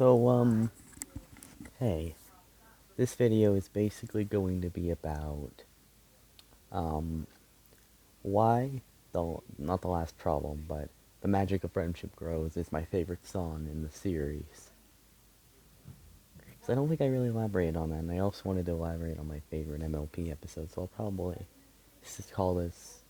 So, hey, this video is basically going to be about, um, why not the last problem, but The Magic of Friendship Grows is my favorite song in the series. Because I don't think I really elaborated on that, and I also wanted to elaborate on my favorite MLP episode, so I'll probably just call this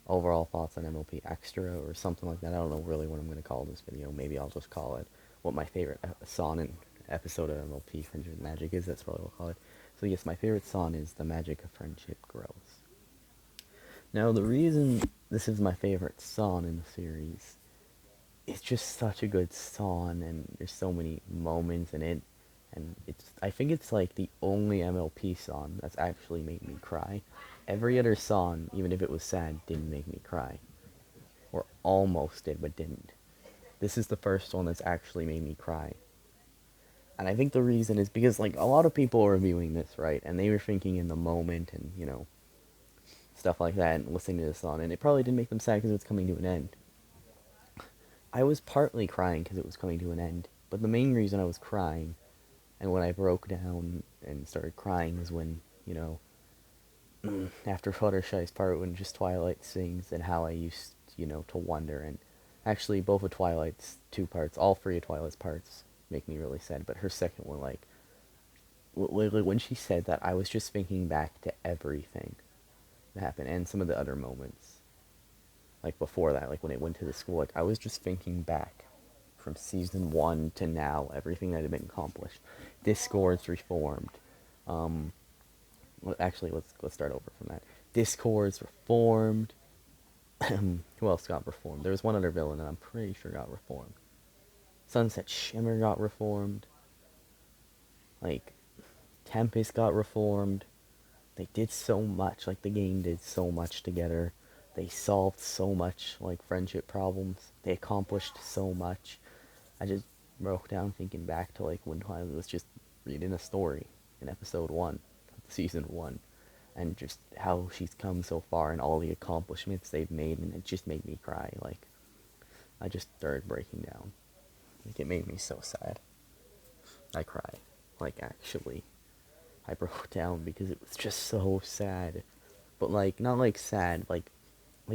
overall thoughts on MLP Extra or something like that. I don't know really what I'm going to call this video. Maybe I'll just call it what my favorite song and episode of MLP Friendship Magic is. That's what I'll call it. So yes, my favorite song is The Magic of Friendship Grows. Now the reason this is my favorite song in the series, it's just such a good song and there's so many moments in it, and I think it's like the only MLP song that's actually made me cry. Every other song, even if it was sad, didn't make me cry. Or almost did, but didn't. This is the first one that's actually made me cry. And I think the reason is because, like, a lot of people are reviewing this, right? And they were thinking in the moment and, stuff like that and listening to this song. And it probably didn't make them sad because it was coming to an end. I was partly crying because it was coming to an end. But the main reason I was crying, and when I broke down and started crying, was when, after Fluttershy's part, when just Twilight sings, and how I used, to wonder. And actually, both of Twilight's two parts, all three of Twilight's parts, make me really sad. But her second one, like, literally, when she said that, I was just thinking back to everything that happened, and some of the other moments. Like, before that, like, when it went to the school, like, I was just thinking back from season 1 to now, everything that had been accomplished. Discord's reformed. Um, well, actually, let's start over from that. Discord's reformed. Who else got reformed? There was one other villain that I'm pretty sure got reformed. Sunset Shimmer got reformed. Like, Tempest got reformed. They did so much. Like, the game did so much together. They solved so much, like, friendship problems. They accomplished so much. I just broke down thinking back to, like, when Twilight was just reading a story in episode 1 of season 1. And just how she's come so far and all the accomplishments they've made, and it just made me cry. Like, I just started breaking down. Like, it made me so sad. I cried. Like, actually. I broke down because it was just so sad. But, like, not like sad, like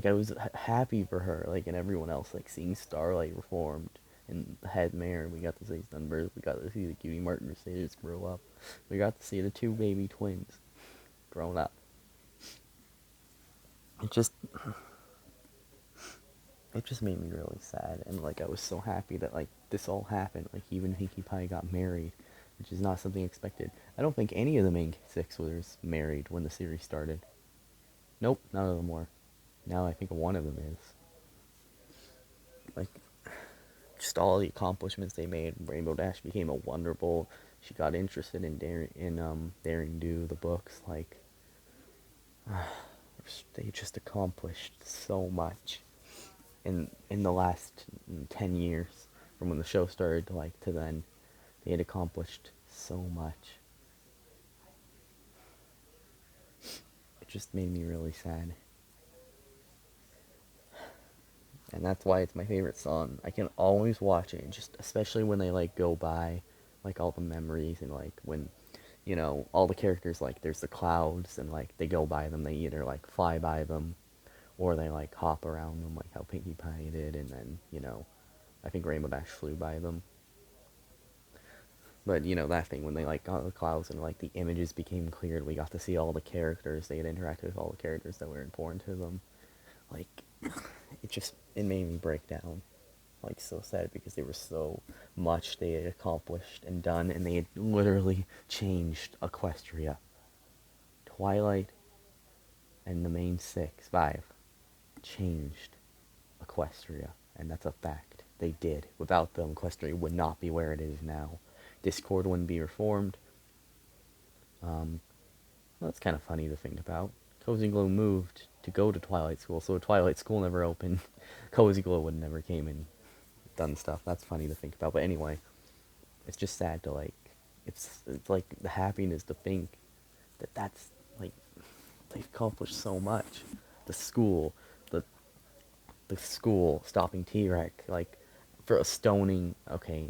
I was happy for her, like, and everyone else, like, seeing Starlight reformed and Head Mayor. We got to see Sunburst. We got to see the Cutie Martin Mercedes grow up. We got to see the two baby twins grown up. It just it just made me really sad, and, like, I was so happy that, like, this all happened. Like, even Pinkie Pie got married, which is not something expected. I don't think any of the main six was married when the series started. Nope, none of them were. Now I think one of them is. Like, just all the accomplishments they made. Rainbow Dash became a wonderful. She got interested in Daring Do the books. Like, they just accomplished so much in the last 10 years, from when the show started to, like, to then. They had accomplished so much. It just made me really sad, and that's why it's my favorite song. I can always watch it, and just especially when they, like, go by, like, all the memories, and, like, when, all the characters, like, there's the clouds, and, like, they go by them. They either, like, fly by them, or they, like, hop around them, like how Pinkie Pie did, and then, I think Rainbow Dash flew by them. But, that thing when they, like, got the clouds and, like, the images became cleared, we got to see all the characters. They had interacted with all the characters that were important to them. Like, it made me break down. Like, so sad, because there was so much they had accomplished and done, and they had literally changed Equestria. Twilight and the main five, changed Equestria, and that's a fact. They did. Without them, Equestria would not be where it is now. Discord wouldn't be reformed. Well, that's kind of funny to think about. Cozy Glow moved to go to Twilight School, so Twilight School never opened. Cozy Glow would never came and done stuff. That's funny to think about. But anyway, it's just sad to, like, it's like the happiness to think that that's, like, they've accomplished so much. The school, the the school stopping T-Rex, like, for a stoning. Okay,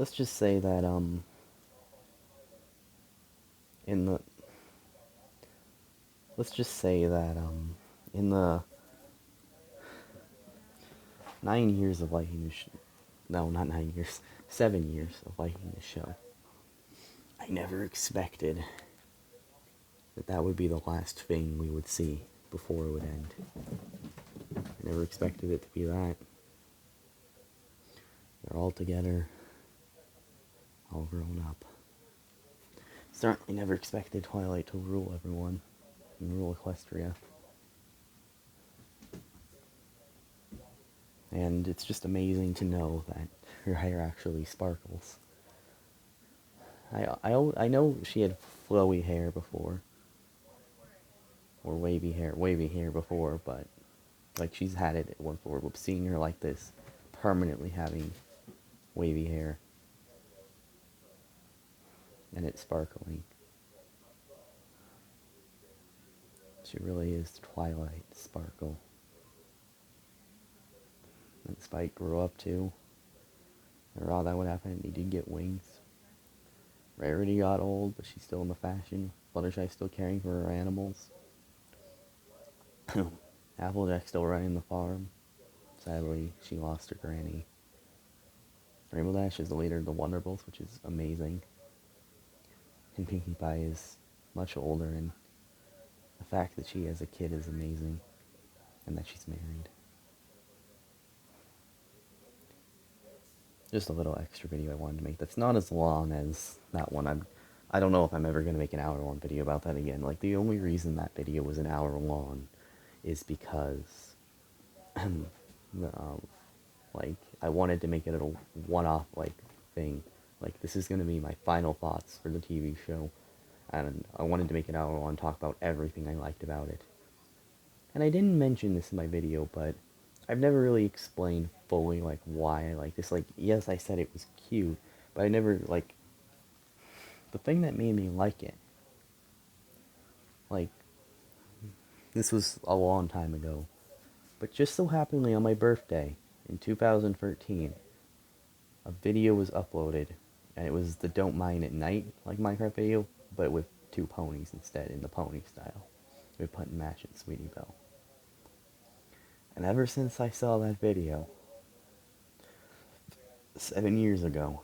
let's just say that in the let's just say that in the 9 years of liking the show, no, not 9 years, 7 years of liking the show, I never expected that that would be the last thing we would see before it would end. I never expected it to be that. They're all together, all grown up. Certainly never expected Twilight to rule everyone and rule Equestria. And it's just amazing to know that her hair actually sparkles. I know she had flowy hair before, or wavy hair before, but like she's had it at one before. But seeing her like this, permanently having wavy hair, and it's sparkling. She really is Twilight Sparkle. And Spike grew up too. Or all that would happen. He did get wings. Rarity got old, but she's still in the fashion. Fluttershy's still caring for her animals. Applejack's still running the farm. Sadly, she lost her granny. Rainbow Dash is the leader of the Wonderbolts, which is amazing. And Pinkie Pie is much older, and the fact that she has a kid is amazing. And that she's married. Just a little extra video I wanted to make that's not as long as that one. I don't know if I'm ever going to make an hour-long video about that again. Like, the only reason that video was an hour long is because, like, I wanted to make it a one-off, like, thing. Like, this is going to be my final thoughts for the TV show, and I wanted to make an hour long and talk about everything I liked about it. And I didn't mention this in my video, but I've never really explained fully, like, why I like this. Like, yes, I said it was cute, but I never, like, the thing that made me like it, like, this was a long time ago, but just so happenly on my birthday, in 2013, a video was uploaded, and it was the Don't Mine at Night, like, Minecraft video, but with two ponies instead, in the pony style, with Putt and Mash and Sweetie Belle. And ever since I saw that video, 7 years ago,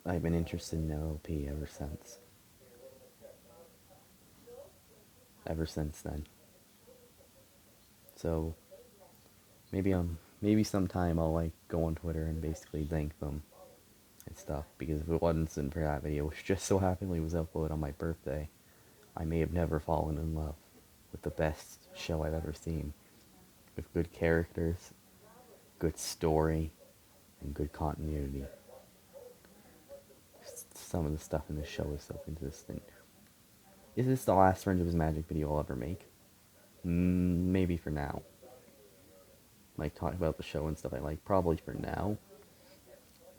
I've been interested in LLP ever since. Ever since then. So, maybe sometime I'll, like, go on Twitter and basically thank them and stuff, because if it wasn't for that video, which just so happenly was uploaded on my birthday, I may have never fallen in love with the best show I've ever seen. With good characters, good story, and good continuity. Some of the stuff in this show is so consistent. Is this the last Friends of His Magic video I'll ever make? Maybe for now. Like, talk about the show and stuff I like, probably for now.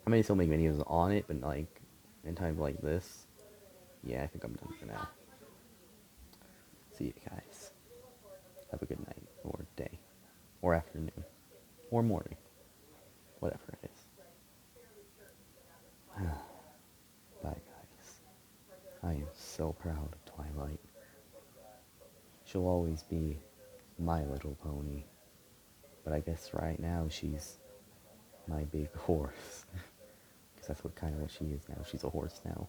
I may still make videos on it, but, like, in times like this, yeah, I think I'm done for now. See you guys. Have a good night, or day, or afternoon, or morning. Whatever it is. Bye, guys. I am so proud of Twilight. She'll always be my little pony. But I guess right now she's my big horse. Because that's kind of what she is now. She's a horse now.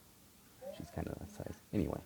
She's kind of that size. Anyway.